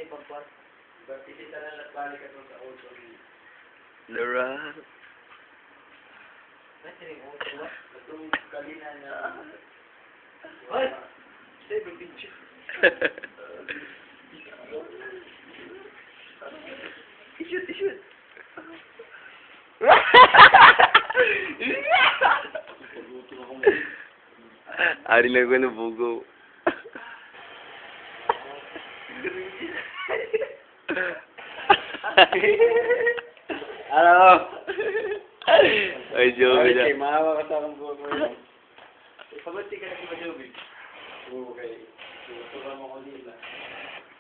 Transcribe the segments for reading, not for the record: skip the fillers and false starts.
yung pagpuan. Isita na lang balik ka sa old story. Laura. Ano yung old story? Itong kalina na... What? Save a picture. Shoot. Ari lang ko na bugo. Ano? Ay, Joey na. Okay, maawa ka sa akong buko mo. Pagod-ti ka na si Joey. Okay. Tutura mo ko nila.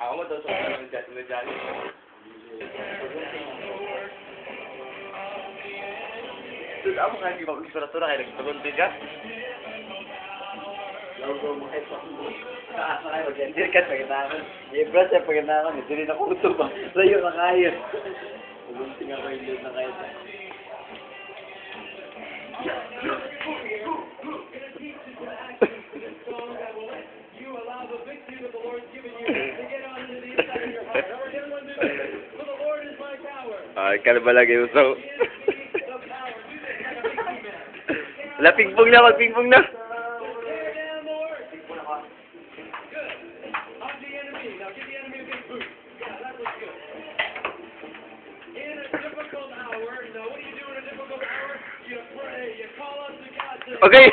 Ako mo daw sa mga dyan. Dude, ako nga hindi mag-ispiratura kayo. Nagpagod-ti ka? Logo mo kayo sa ako. Taas na kayo. Mag-endir ka sa ginahan. I-brush sa paginahan. Hindi rin ako ito ba? Layo na kayo. Pagod-ti nga kayo. Hindi na kayo. Ay, ka na ba lagi yung so? Wala, pingpong na, mag-pingpong na. Okay.